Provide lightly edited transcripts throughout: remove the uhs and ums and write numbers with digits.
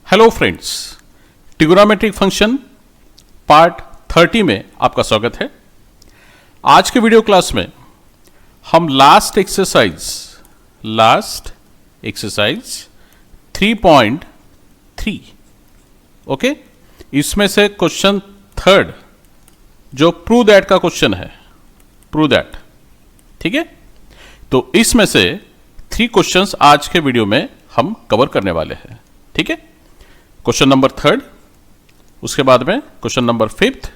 Hello friends, trigonometric function part 30 में आपका स्वागत है। आज के वीडियो क्लास में हम लास्ट एक्सरसाइज 3.3 ओके, इसमें से क्वेश्चन थर्ड जो प्रूव दैट का क्वेश्चन है, प्रूव दैट, ठीक है। तो इसमें से 3 क्वेश्चंस आज के वीडियो में हम कवर करने वाले हैं, ठीक है। क्वेश्चन नंबर थर्ड, उसके बाद में क्वेश्चन नंबर 5th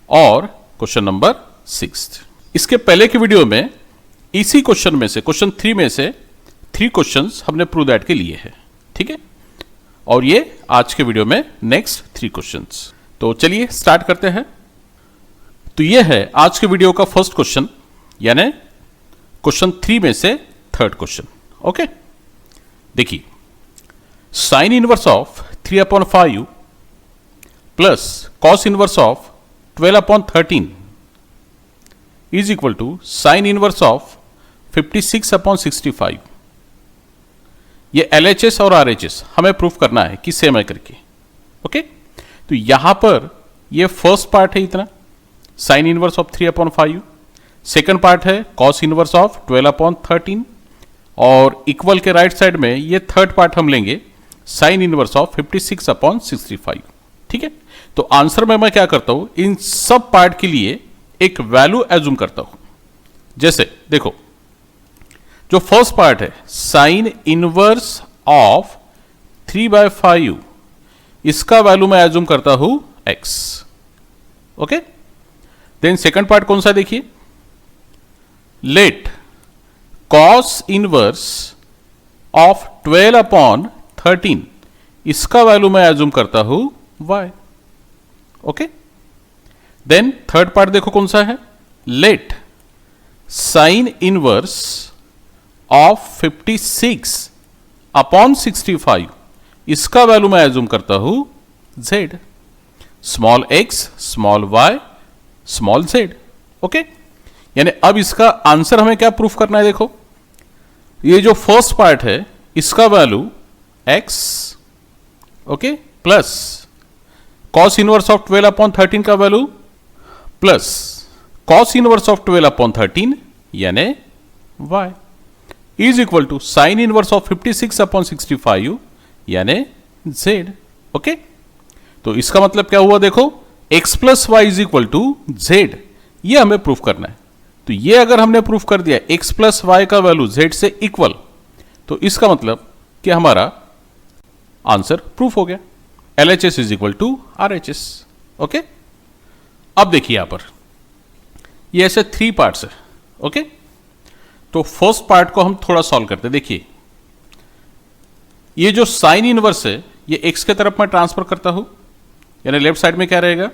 और क्वेश्चन नंबर 6th। इसके पहले की वीडियो में इसी क्वेश्चन में से, क्वेश्चन 3 में से 3 क्वेश्चंस हमने प्रूव दैट के लिए है, ठीक है। और ये आज के वीडियो में नेक्स्ट 3 क्वेश्चंस। तो चलिए स्टार्ट करते हैं। तो ये है आज के वीडियो का फर्स्ट क्वेश्चन, यानी क्वेश्चन 3 में से थर्ड क्वेश्चन, ओके। देखिए, sine inverse of 3/5 plus cos inverse of 12/13 is equal to sine inverse of 56/65। ये LHS और RHS हमें प्रूफ करना है कि सेम है करके, ओके। तो यहां पर ये फर्स्ट पार्ट है इतना, sign inverse of 3/5। Second part है कॉस इनवर्स ऑफ 12/13 और इक्वल के राइट साइड में ये थर्ड पार्ट हम लेंगे, साइन इनवर्स ऑफ 56/65, ठीक है। तो आंसर में मैं क्या करता हूं, इन सब पार्ट के लिए एक वैल्यू एज्यूम करता हूं। जैसे देखो, जो फर्स्ट पार्ट है साइन इनवर्स ऑफ 3/5, इसका वैल्यू मैं एज्यूम करता हूं x, okay. Then second part कौन सा, देखिए, लेट कॉस इनवर्स ऑफ 12/13, इसका वैल्यू मैं एज्यूम करता हूं y, okay. Then third part देखो कौन सा है, लेट साइन इनवर्स ऑफ 56/65, इसका वैल्यू मैं एज्यूम करता हूं z, small x small y small z, okay. यानी अब इसका आंसर हमें क्या प्रूफ करना है, देखो, ये जो फर्स्ट पार्ट है इसका value x, okay, plus cos inverse of 12/13 का value plus cos inverse of 12/13 यानी y is equal to sine inverse of 56/65 यानी z, ओके। तो इसका मतलब क्या हुआ, देखो, x plus y is equal to z, ये हमें प्रूफ करना है। तो ये अगर हमने प्रूफ कर दिया x प्लस वाई का वैल्यू z से इक्वल, तो इसका मतलब कि हमारा आंसर प्रूफ हो गया, LHS is equal to RHS, okay. अब देखिए यहां पर ये ऐसे 3 पार्ट्स है, ओके। तो फर्स्ट पार्ट को हम थोड़ा सॉल्व करते हैं। देखिए, ये जो साइन इनवर्स है ये x के तरफ मैं ट्रांसफर करता हूं, यानी लेफ्ट साइड में क्या रहेगा,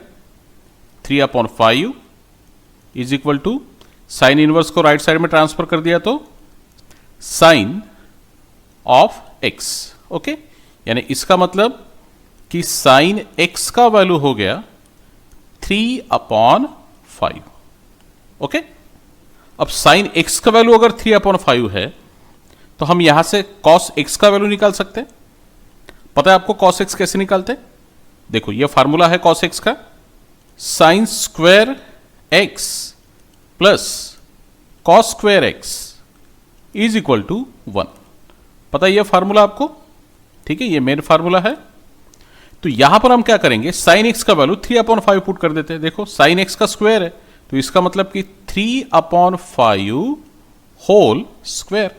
3/5 is equal to sine inverse को राइट साइड में ट्रांसफर कर दिया तो साइन ऑफ x, ओके। यानी इसका मतलब कि साइन x का वैल्यू हो गया 3/5, ओके। अब साइन x का वैल्यू अगर 3/5 है तो हम यहां से cos x का वैल्यू निकाल सकते हैं। पता है आपको cos x कैसे निकालते हैं? देखो, यह फार्मूला है cos x का, sine square x plus cos square x is equal to 1। पता है यह फार्मूला आपको, ठीक है, ये मेन फार्मूला है। तो यहां पर हम क्या करेंगे, साइन x का वैल्यू 3/5 पुट कर देते हैं। देखो, साइन x का स्क्वायर है तो इसका मतलब कि 3/5 whole square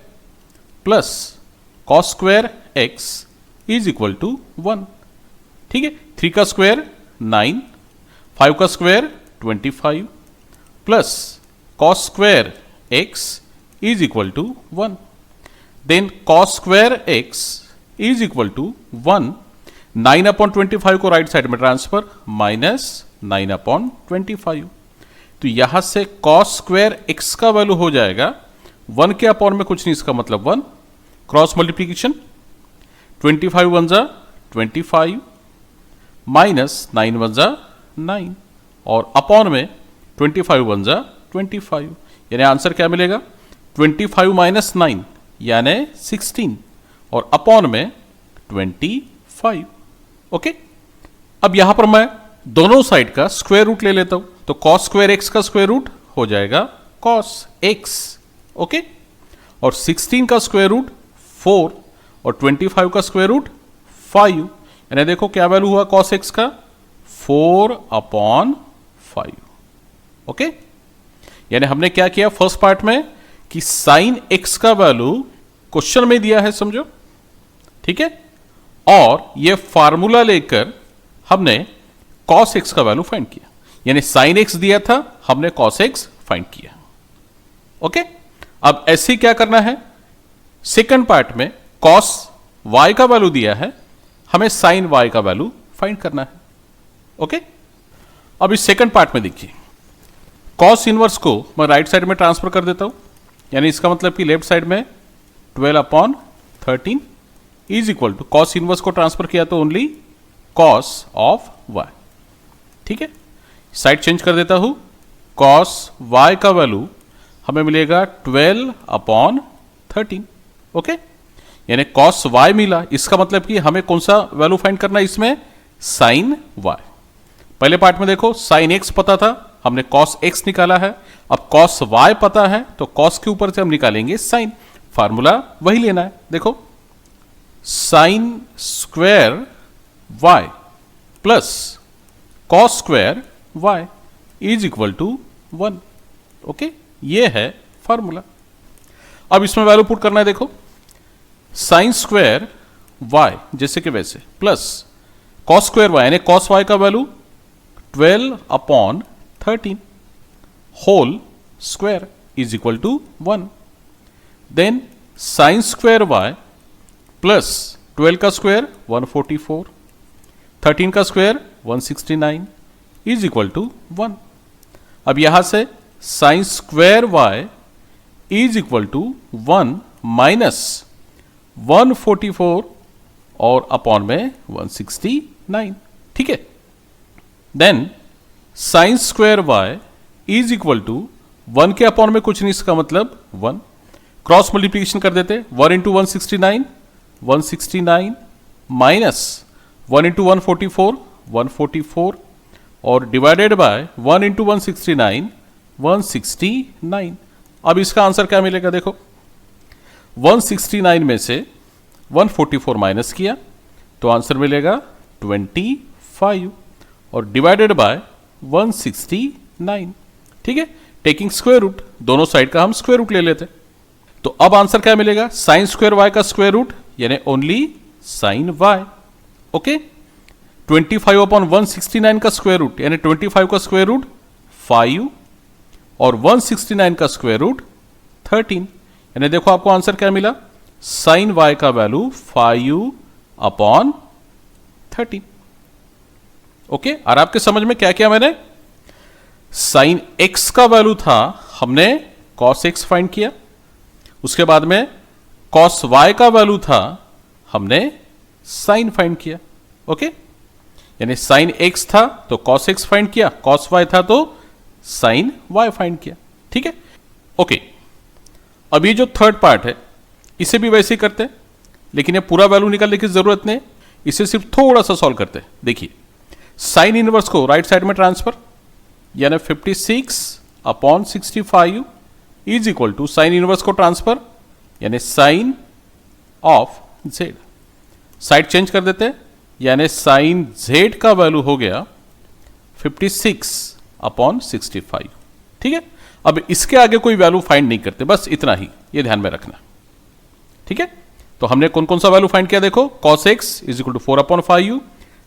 plus cos square x is equal to 1, ठीक है। 3 का स्क्वायर 9, 5 का square 25 plus cos square x is equal to 1। Then cos square x is equal to 1, 9/25 को राइट साइड में ट्रांसफर, माइनस 9/25। तो यहां से cos स्क्वायर x का वैल्यू हो जाएगा 1 के अपॉन में कुछ नहीं, इसका मतलब 1, क्रॉस मल्टीप्लीकेशन, 25 1 जा 25 माइनस 9 1 जा 9 और अपॉन में 25 1 जा 25, यानी आंसर क्या मिलेगा, 25 माइनस 9 यानी 16 और अपॉन में 25, ओके, अब यहां पर मैं दोनों साइड का स्क्वायर रूट ले लेता हूं, तो कॉस स्क्वायर एक्स का स्क्वायर रूट हो जाएगा कॉस एक्स। ओके, और 16 का स्क्वायर रूट 4 और 25 का स्क्वायर रूट 5, यानी देखो क्या वैल्यू हुआ कॉस एक्स का 4/5। ओके, यानी हमने क्या किया फर्स्ट पार्ट में कि साइन एक्स का वैल्यू क्वेश्चन में दिया है समझो, ठीक है, और ये फार्मूला लेकर हमने कॉस एक्स का वैल्यू फाइंड किया, यानी साइन एक्स दिया था हमने कॉस एक्स फाइंड किया। ओके, अब ऐसे ही क्या करना है, सेकंड पार्ट में कॉस वाई का वैल्यू दिया है, हमें साइन वाई का वैल्यू फाइंड करना है। ओके, अब इस सेकंड पार्ट में देखिए कॉस इनवर्स को मैं राइट साइड में ट्रांसफर कर देता हूं, यानी इसका मतलब कि लेफ्ट साइड में 12/13 is equal to cos inverse को ट्रांसफर किया तो ओनली कॉस ऑफ वाई। ठीक है, साइड चेंज कर देता हूं, कॉस वाई का वैल्यू हमें मिलेगा 12/13। ओके, यानी कॉस वाई मिला, इसका मतलब कि हमें कौन सा वैल्यू फाइंड करना है इसमें, साइन वाई। पहले पार्ट में देखो साइन एक्स पता था, हमने कॉस एक्स निकाला है, अब कॉस वाई पता है तो कॉस के ऊपर से हम निकालेंगे साइन, फार्मूला वही लेना है। देखो sine square y plus cos square y is equal to 1। Okay, ये है फार्मूला। अब इसमें वैल्यू पुट करना है, देखो साइन स्क्वायर वाई जैसे कि वैसे प्लस कॉस स्क्वायर वाई, यानी कॉस वाई का value 12/13 whole square is equal to 1। Then sine square y plus 12 का स्क्वायर 144, 13 का स्क्वायर 169 इज इक्वल टू 1। अब यहां से sine square y is equal to 1 minus 144 और अपॉन में 169। ठीक है, then sine square y is equal to 1 के अपॉन में कुछ नहीं, इसका मतलब 1, क्रॉस मल्टीप्लीकेशन कर देते, 1 इंटू 169 169 माइनस 1 इंटू 144 144 और डिवाइडेड बाय 1 इंटू 169 169। अब इसका आंसर क्या मिलेगा, देखो 169 में से 144 माइनस किया तो आंसर मिलेगा 25 और डिवाइडेड बाय 169। ठीक है, टेकिंग स्क्वायर रूट, दोनों साइड का हम स्क्वायर रूट ले लेते, तो अब आंसर क्या मिलेगा, साइन स्क्वायर वाई का स्क्वायर रूट यानी ओनली साइन वाई। ओके, 25/169 का स्क्वायर रूट यानी 25 का स्क्वायर रूट 5 और 169 का स्क्वायर रूट 13, यानी देखो आपको आंसर क्या मिला, साइन वाई का वैल्यू 5/13। ओके, और आपके समझ में क्या किया मैंने, साइन एक्स का वैल्यू था हमने कॉस एक्स फाइंड किया, उसके बाद में कॉस वाई का वैल्यू था हमने साइन फाइंड किया। ओके, यानी साइन एक्स था तो कॉस एक्स फाइंड किया, कॉस वाई था तो साइन वाई फाइंड किया। ठीक है, ओके, अब ये जो थर्ड पार्ट है इसे भी वैसे ही करते हैं, लेकिन ये पूरा वैल्यू निकालने की जरूरत नहीं, इसे सिर्फ थोड़ा सा सॉल्व करते हैं। देखिए साइन इनवर्स को राइट साइड में ट्रांसफर, यानी 56/65 is equal to sine inverse को ट्रांसफर यानी sine of z, side change कर देते हैं, यानी साइन जेड का वैल्यू हो गया 56/65। ठीक है, अब इसके आगे कोई वैल्यू फाइंड नहीं करते, बस इतना ही, ये ध्यान में रखना। ठीक है, तो हमने कौन कौन सा वैल्यू फाइंड किया, देखो cos x is equal to 4/5,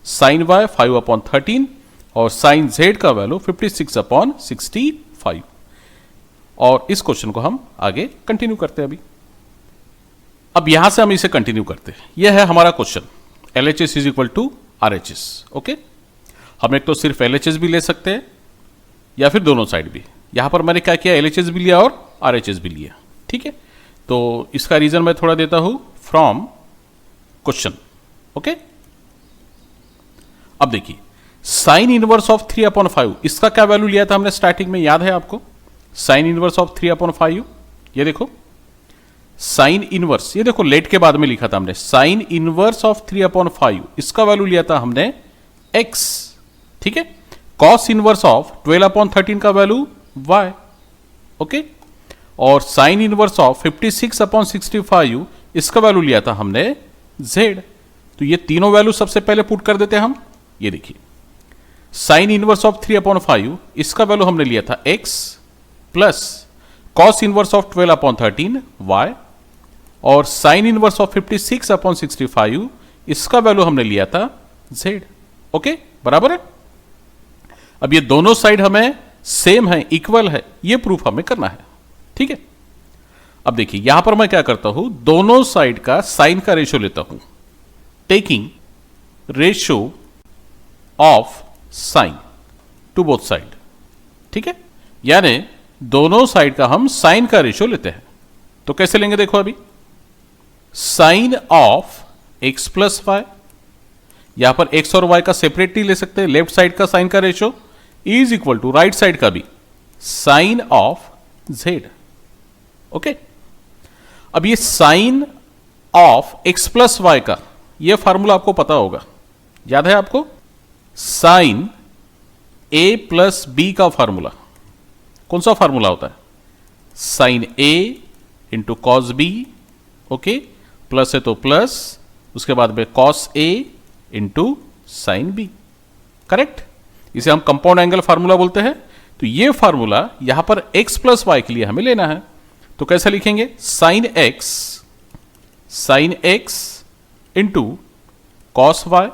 sine y 5/13 और साइन z का वैल्यू 56/65। और इस क्वेश्चन को हम आगे कंटिन्यू करते हैं। अब यहां से हम इसे कंटिन्यू करते हैं, यह है हमारा question, LHS is equal to RHS। Okay, हम एक तो सिर्फ LHS भी ले सकते हैं या फिर दोनों साइड भी, यहां पर मैंने क्या किया, LHS भी लिया और RHS भी लिया। ठीक है, तो इसका रीजन मैं थोड़ा देता हूं फ्रॉम क्वेश्चन। ओके, अब देखिए साइन इनवर्स ऑफ 3/5, इसका क्या वैल्यू लिया था हमने स्टार्टिंग में, याद है आपको, साइन इनवर्स ऑफ 3/5, ये देखो साइन इनवर्स, ये देखो लेट के बाद में लिखा था हमने, साइन इनवर्स ऑफ 3/5, इसका वैल्यू लिया था हमने x, ठीक है। कॉस इनवर्स ऑफ 12/13 का वैल्यू y, ओके। और साइन इनवर्स ऑफ 56/65, इसका वैल्यू लिया था हमने z। तो ये तीनों वैल्यू सबसे पहले पुट कर देते हैं हम। ये देखिए, साइन इनवर्स ऑफ 3/5, इसका वैल्यू हमने लिया था x, plus cos inverse of 12/13 y, और साइन इनवर्स ऑफ 56/65, इसका वैल्यू हमने लिया था z, ओके, बराबर है। अब ये दोनों साइड हमें सेम है, इक्वल है, ये प्रूफ हमें करना है, ठीक है। अब देखिए यहां पर मैं क्या करता हूं, दोनों साइड का साइन का रेशियो लेता हूं, taking ratio of sine to both side, ठीक है। यानी दोनों साइड का हम साइन का रेशियो लेते हैं। तो कैसे लेंगे देखो, अभी sine of x plus y, यहां पर x और y का सेपरेटली ले सकते हैं, लेफ्ट साइड का साइन का ratio is equal to right side का भी साइन ऑफ z, ओके। अब ये sine of x plus y का ये फॉर्मूला आपको पता होगा, याद है आपको, साइन a प्लस b का फॉर्मूला कौन सा फॉर्मूला होता है, sine a into cos b, okay, plus है तो प्लस, उसके बाद में cos a into sine b, correct. इसे हम कंपाउंड एंगल फार्मूला बोलते हैं। तो ये फार्मूला यहां पर x प्लस वाई के लिए हमें लेना है। तो कैसे लिखेंगे, sine x into cos y,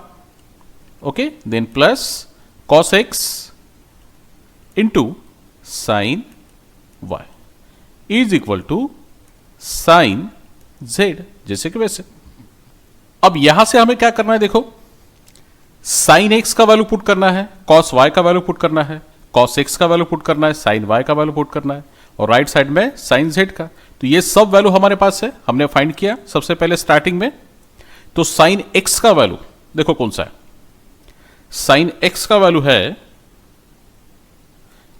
okay, then plus cos x into sine y is equal to sine z, जैसे कि वैसे। अब यहां से हमें क्या करना है, देखो, साइन x का वैल्यू पुट करना है, कॉस y का वैल्यू पुट करना है, कॉस x का वैल्यू पुट करना है, साइन y का वैल्यू पुट करना है, और राइट साइड में साइन z का। तो ये सब वैल्यू हमारे पास है, हमने फाइंड किया सबसे पहले स्टार्टिंग में। तो साइन x का वैल्यू देखो कौन सा है, साइन x का वैल्यू है,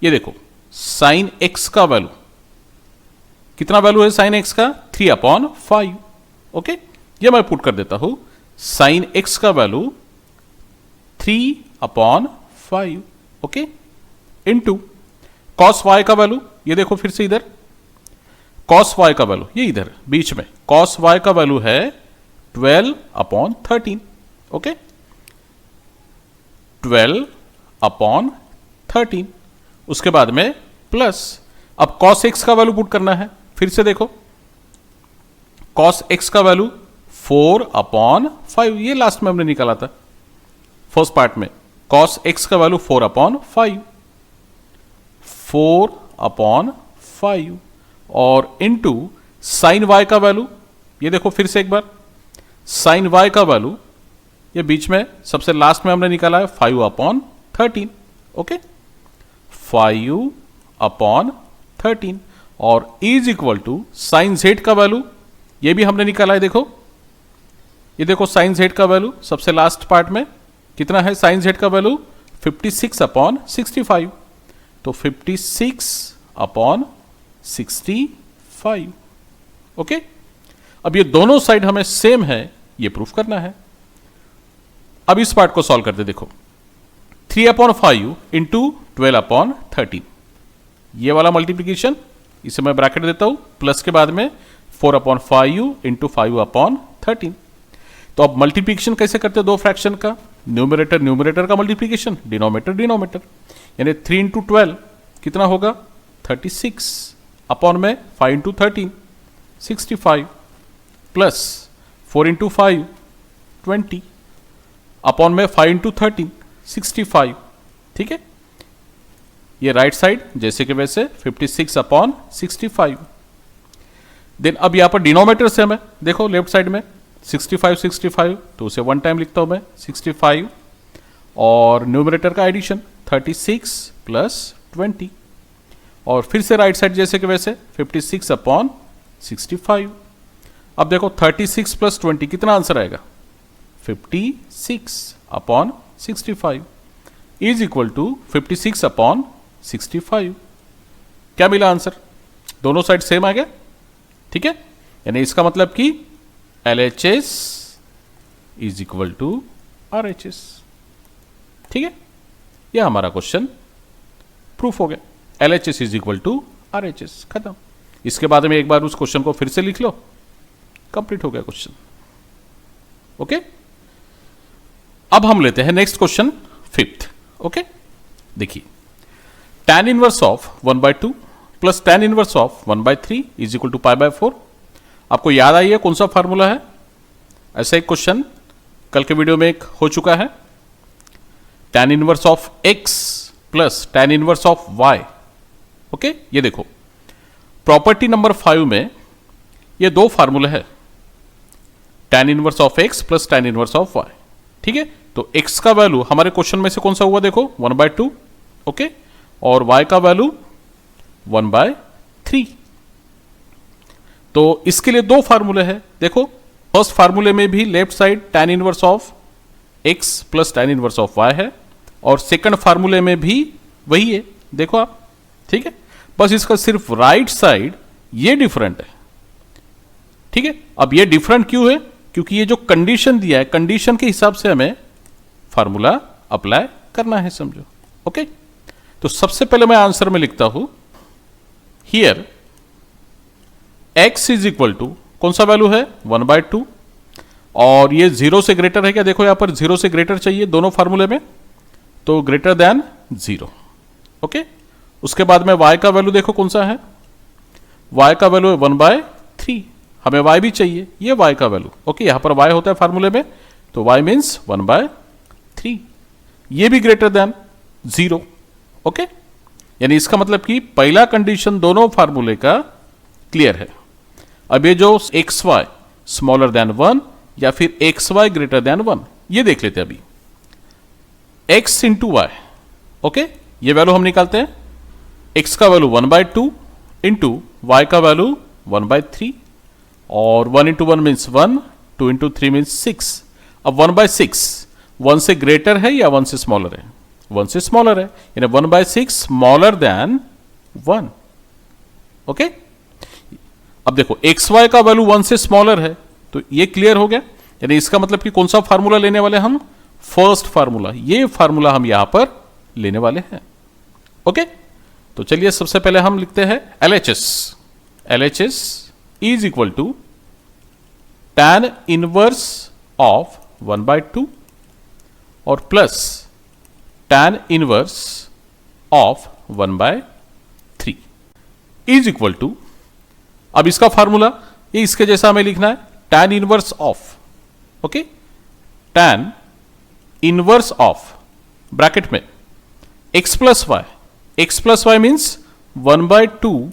ये देखो, साइन x का वैल्यू कितना वैल्यू है साइन x का, 3/5, ओके। ये मैं पुट कर देता हूं, साइन x का value 3/5, okay, into cos y का वैल्यू, ये देखो फिर से इधर, कॉस y का वैल्यू ये इधर बीच में, कॉस y का वैल्यू है 12/13, ओके, 12/13। उसके बाद में प्लस, अब cos x का वैल्यू पुट करना है, फिर से देखो, cos x का वैल्यू 4/5, ये लास्ट में हमने निकाला था फर्स्ट पार्ट में, cos x का वैल्यू 4/5, 4/5, और इनटू साइन y का वैल्यू, ये देखो फिर से एक बार, साइन y का वैल्यू ये बीच में सबसे लास्ट में हमने निकाला है 5/13, ओके, 5/13, और is equal to sine z का वैल्यू, ये भी हमने निकाला है, देखो, ये देखो साइन z का वैल्यू सबसे लास्ट पार्ट में कितना है, साइन z का वैल्यू 56/65, तो 56/65, ओके। अब ये दोनों साइड हमें सेम है, ये प्रूफ करना है। अब इस पार्ट को सॉल्व करते, देखो, 3/5 इंटू 12/13, ये वाला मल्टीप्लीकेशन, इसे मैं ब्रैकेट देता हूं, प्लस के बाद में 4/5 इंटू 5/13। तो अब मल्टीप्लीकेशन कैसे करते हो दो फ्रैक्शन का, न्यूमरेटर न्यूमरेटर का मल्टीप्लीकेशन, डिनोमिनेटर डिनोमिनेटर, यानी 3 इंटू 12 कितना होगा, 36, अपॉन में 5 इंटू 13 65, प्लस 4 इंटू 5 20, अपॉन में 5 इंटू 13 65, ठीक है। ये राइट साइड जैसे कि वैसे 56/65। देन अब यहां पर डिनोमिनेटर से हमें देखो लेफ्ट साइड में 65 तो उसे 1 टाइम लिखता हूं मैं 65, और न्यूमरेटर का एडिशन 36 प्लस 20, और फिर से राइट साइड जैसे कि वैसे 56/65। अब देखो 36 प्लस 20 कितना आंसर आएगा, 56/65 इज इक्वल टू 56/65। क्या मिला आंसर, दोनों साइड सेम आ गया, ठीक है। यानी इसका मतलब कि LHS is equal to RHS। ठीक है, यह हमारा क्वेश्चन प्रूफ हो गया। LHS is equal to RHS, खत्म। इसके बाद में एक बार उस क्वेश्चन को फिर से लिख लो, कंप्लीट हो गया क्वेश्चन। ओके, अब हम लेते हैं नेक्स्ट क्वेश्चन, फिफ्थ। ओके, देखिए, tan inverse of 1/2 plus tan inverse of 1/3 is equal to π/4। आपको याद आई है कौन सा फॉर्मूला है? ऐसा एक क्वेश्चन कल के वीडियो में एक हो चुका है, tan inverse of x plus tan inverse of y। Okay, ये देखो प्रॉपर्टी नंबर 5 में ये दो फार्मूला है, tan inverse of x plus tan inverse of y। ठीक है, तो x का वैल्यू हमारे क्वेश्चन में से कौन सा हुआ? देखो 1/2। ओके, और y का वैल्यू 1/3। तो इसके लिए दो फार्मूले हैं। देखो, फर्स्ट फार्मूले में भी left side tan inverse of x plus tan inverse of y है, और सेकंड फार्मूले में भी वही है, देखो आप। ठीक है, बस इसका सिर्फ राइट साइड ये डिफरेंट है। ठीक है, अब ये डिफरेंट क्यों है? क्योंकि ये जो कंडीशन दिया है, कंडीशन के हिसाब से हमें फार्मूला अप्लाई करना है, समझो। ओके, तो सबसे पहले मैं आंसर में लिखता हूं, here x is equal to कौन सा वैल्यू है? 1/2, और ये 0 से ग्रेटर है क्या? देखो यहां पर 0 से ग्रेटर चाहिए दोनों फार्मूले में, तो ग्रेटर देन 0। ओके, उसके बाद में y का वैल्यू देखो कौन सा है? y का वैल्यू है 1/3, हमें y भी चाहिए, ये y का वैल्यू। ओके, यहां पर y होता है फार्मूले में, तो y मीन्स 1/3, ये भी ग्रेटर देन 0। ओके, यानी इसका मतलब कि पहला कंडीशन दोनों फार्मूले का क्लियर है। अब ये जो xy स्मॉलर देन 1 या फिर xy ग्रेटर देन 1, ये देख लेते हैं अभी। x इंटू वाई, ओके, ये वैल्यू हम निकालते हैं। x का वैल्यू 1/2 इंटू वाई का वैल्यू 1/3, और 1 इंटू 1 मीन्स 1, 2 इंटू 3 मीन्स 6। अब 1/6 1 से ग्रेटर है या 1 से स्मॉलर है? 1 से स्मॉलर है, यानी 1/6 स्मॉलर देन 1। ओके, अब देखो xy का वैल्यू 1 से स्मॉलर है, तो ये क्लियर हो गया। यानी इसका मतलब कि कौन सा फार्मूला लेने वाले हम? फर्स्ट फार्मूला, ये फार्मूला हम यहां पर लेने वाले हैं। ओके, तो चलिए सबसे पहले हम लिखते हैं LHS। LHS is equal to tan inverse of 1/2 और plus tan inverse of 1/3 is equal to, अब इसका फार्मूला ये इसके जैसा हमें लिखना है, tan inverse of, okay, tan inverse of bracket में x plus y means 1/2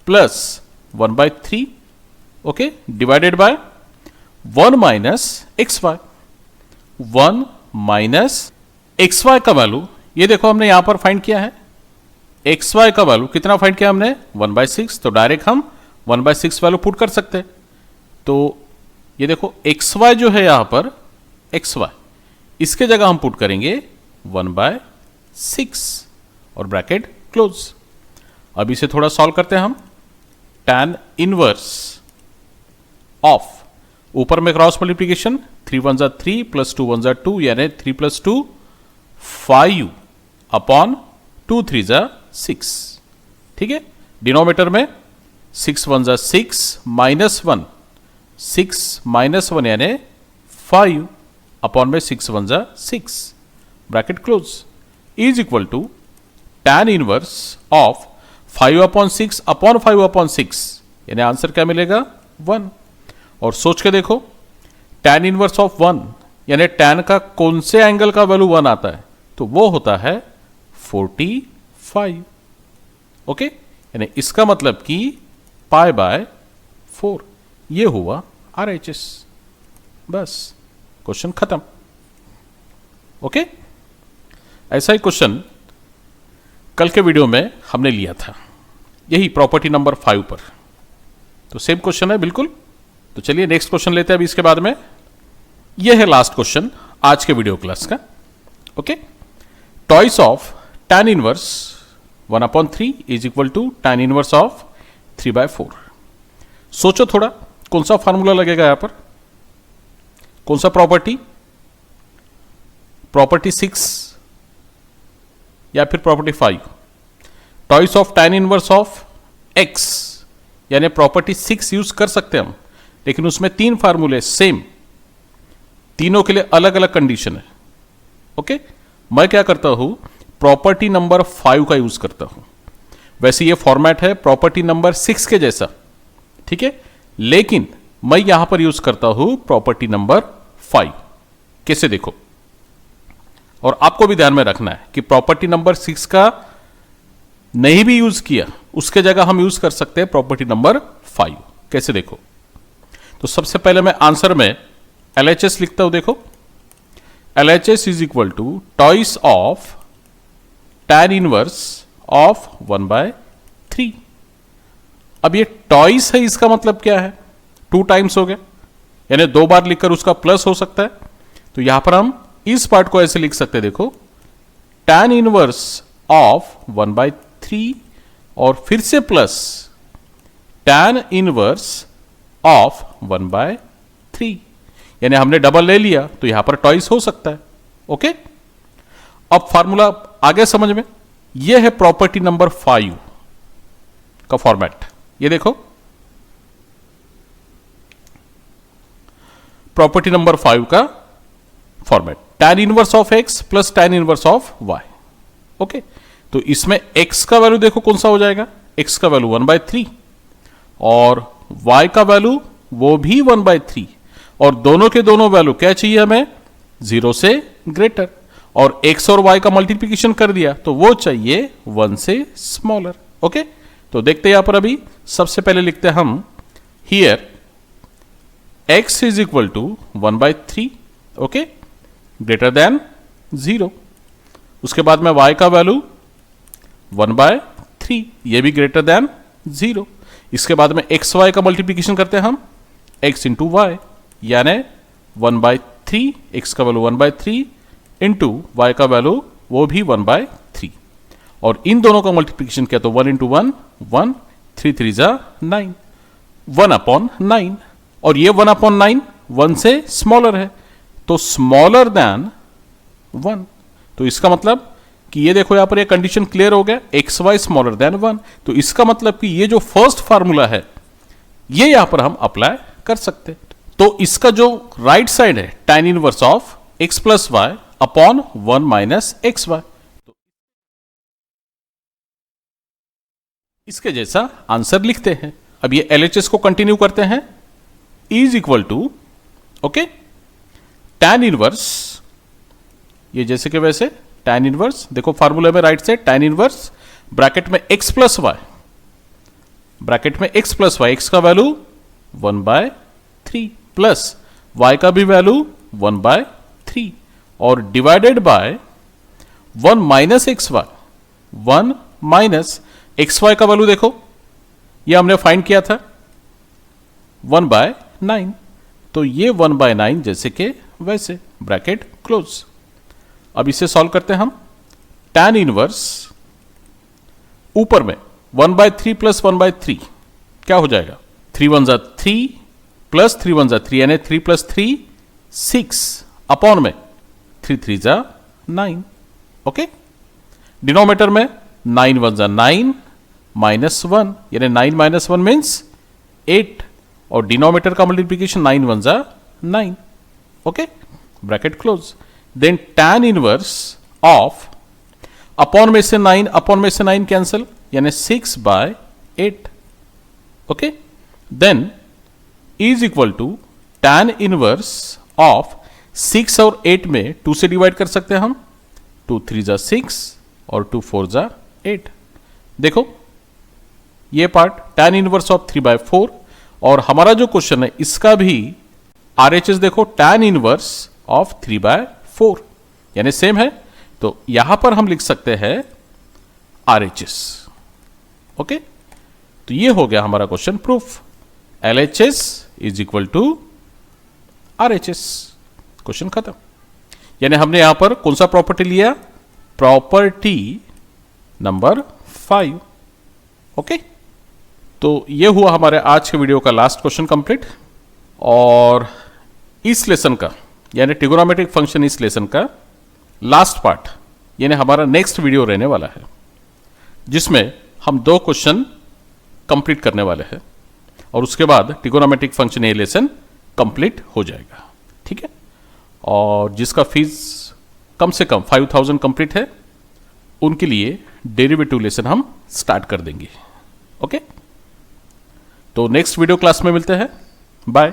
plus 1/3, okay, divided by 1 minus XY। 1 minus XY का वैल्यू ये देखो हमने यहां पर फाइंड किया है। XY का वैल्यू कितना फाइंड किया हमने? 1/6, तो डायरेक्ट हम 1/6 वैल्यू पुट कर सकते हैं। तो ये देखो XY जो है यहां पर XY, इसके जगह हम पुट करेंगे 1/6 और ब्रैकेट क्लोज। अब इसे थोड़ा सॉल्व करते हैं हम। tan इनवर्स ऑफ, ऊपर में क्रॉस मल्टीप्लीकेशन, 3 1 जा 3 प्लस 2 1 जा 2, यानी 3 प्लस 2 5 अपॉन 2 3 जा 6। ठीक है, डिनोमिनेटर में 6 1 जा 6 माइनस 1, 6 माइनस 1 यानी 5 अपॉन में 6 1 जा 6, bracket close, is equal to tan inverse of 5/6 upon 5/6, यानी आंसर क्या मिलेगा? 1। और सोच के देखो, tan इनवर्स ऑफ 1 यानी tan का कौन से एंगल का वैल्यू 1 आता है? तो वो होता है 45। ओके, यानी इसका मतलब कि π/4, ये हुआ RHS। बस क्वेश्चन खत्म। ओके, ऐसा ही क्वेश्चन कल के वीडियो में हमने लिया था, यही प्रॉपर्टी नंबर 5 पर। तो सेम क्वेश्चन है बिल्कुल। तो चलिए नेक्स्ट क्वेश्चन लेते हैं अभी इसके बाद में। यह है लास्ट क्वेश्चन आज के वीडियो क्लास का। Okay, twice of tan inverse 1/3 is equal to tan inverse of 3/4। सोचो थोड़ा, कौन सा फार्मूला लगेगा यहां पर? कौन सा प्रॉपर्टी? प्रॉपर्टी 6 या फिर property 5? Toys of tan inverse of x, यानी प्रॉपर्टी 6 यूज कर सकते हैं हम, लेकिन उसमें 3 फार्मूले सेम, तीनों के लिए अलग अलग कंडीशन है। ओके, मैं क्या करता हूं, प्रॉपर्टी नंबर 5 का यूज करता हूं। वैसे ये फॉर्मेट है प्रॉपर्टी नंबर 6 के जैसा, ठीक है, लेकिन मैं यहां पर यूज करता हूं प्रॉपर्टी नंबर 5। कैसे देखो, और आपको भी ध्यान में रखना है कि प्रॉपर्टी नंबर 6 का नहीं भी यूज किया, उसके जगह हम यूज कर सकते हैं प्रॉपर्टी नंबर 5। कैसे देखो, तो सबसे पहले मैं आंसर में LHS लिखता हूं। देखो, LHS is equal to twice of tan inverse of 1/3। अब ये टॉइस है, इसका मतलब क्या है? 2 टाइम्स हो गया, यानी 2 बार लिखकर उसका प्लस हो सकता है। तो यहां पर हम इस पार्ट को ऐसे लिख सकते हैं, देखो, tan इनवर्स ऑफ 1/3 और फिर से प्लस tan इनवर्स ऑफ 1/3, यानी हमने डबल ले लिया तो यहां पर टॉइस हो सकता है। ओके, अब फार्मूला आगे समझ में। यह है प्रॉपर्टी नंबर 5 का फॉर्मेट। ये देखो, प्रॉपर्टी नंबर 5 का format, tan inverse of x plus tan inverse of y। Okay, तो इसमें x का वैल्यू देखो कौन सा हो जाएगा, x का वैल्यू 1/3 और y का वैल्यू वो भी 1/3, और दोनों के दोनों वैल्यू क्या चाहिए हमें? 0 से ग्रेटर, और x और y का मल्टीप्लीकेशन कर दिया तो वो चाहिए 1 से स्मॉलर। ओके, तो देखते हैं यहां पर, अभी सबसे पहले लिखते हैं हम here x is equal to 1/3, okay, greater than 0। उसके बाद में y का वैल्यू 1/3, ये भी ग्रेटर देन 0। इसके बाद में x y का मल्टीप्लीकेशन करते हैं हम, x इंटू वाई, यानी 1/3, x का वैल्यू 1/3 इंटू y का वैल्यू वो भी 1/3, और इन दोनों का मल्टीप्लीकेशन किया तो 1 इंटू 1 1, 3 3 जा 9, 1/9, और ये 1/9 1 से स्मॉलर है, तो स्मॉलर देन 1। तो इसका मतलब कि ये देखो, यहां पर ये कंडीशन क्लियर हो गया, एक्स वाई स्मॉलर देन 1। तो इसका मतलब कि ये जो फर्स्ट फार्मूला है ये यहां पर हम अप्लाई कर सकते हैं। तो इसका जो राइट साइड है tan inverse of x plus y upon 1 minus x y, इसके जैसा आंसर लिखते हैं। अब ये LHS को कंटिन्यू करते हैं, is equal to, okay, tan inverse, ये जैसे के वैसे tan इनवर्स, देखो फार्मूला में right side tan inverse bracket में x प्लस वाई, ब्रैकेट में x प्लस वाई, x का वैल्यू 1/3 प्लस y का भी वैल्यू 1/3 और divided by 1 minus x y, 1 minus x y का वैल्यू देखो, ये हमने फाइंड किया था 1/9, तो ये 1/9 जैसे के वैसे, ब्रैकेट क्लोज। अब इसे सॉल्व करते हैं हम, tan इनवर्स ऊपर में 1/3 प्लस 1/3 क्या हो जाएगा, 3 1 जा 3 प्लस 3 1 जा 3, यानी 3 प्लस 3 6 अपॉन में 3 3 जा 9। ओके, डिनोमिनेटर में 9 1 जा 9 माइनस 1, यानी 9 माइनस 1 मीन्स 8, और डिनोमिनेटर का मल्टीप्लीकेशन 9 1 जा 9। Okay, bracket close. Then tan inverse of, upon में से 9 अपॉन में से 9 कैंसिल, यानी 6/8। Okay, then is equal to tan inverse of 6 और 8 में 2 से डिवाइड कर सकते हैं हम, 2 3 जा 6 और 2 4 जा 8। देखो ये पार्ट tan इनवर्स ऑफ 3/4, और हमारा जो क्वेश्चन है इसका भी RHS देखो tan इनवर्स ऑफ 3/4, यानी सेम है, तो यहां पर हम लिख सकते हैं RHS। ओके, तो ये हो गया हमारा question proof, LHS is equal to RHS, question खत्म। यानी हमने यहां पर कौन सा प्रॉपर्टी लिया, प्रॉपर्टी नंबर 5। ओके, तो ये हुआ हमारे आज के वीडियो का लास्ट क्वेश्चन कंप्लीट। और इस लेसन का यानी ट्रिगोनोमेट्रिक फंक्शन इस लेसन का लास्ट पार्ट यानी हमारा नेक्स्ट वीडियो रहने वाला है, जिसमें हम 2 क्वेश्चन कंप्लीट करने वाले हैं और उसके बाद ट्रिगोनोमेट्रिक फंक्शन ये लेसन कंप्लीट हो जाएगा। ठीक है, और जिसका फीस कम से कम 5000 कंप्लीट है उनके लिए डेरिवेटिव लेसन हम स्टार्ट कर देंगे। ओके, तो नेक्स्ट वीडियो क्लास में मिलते हैं। बाय।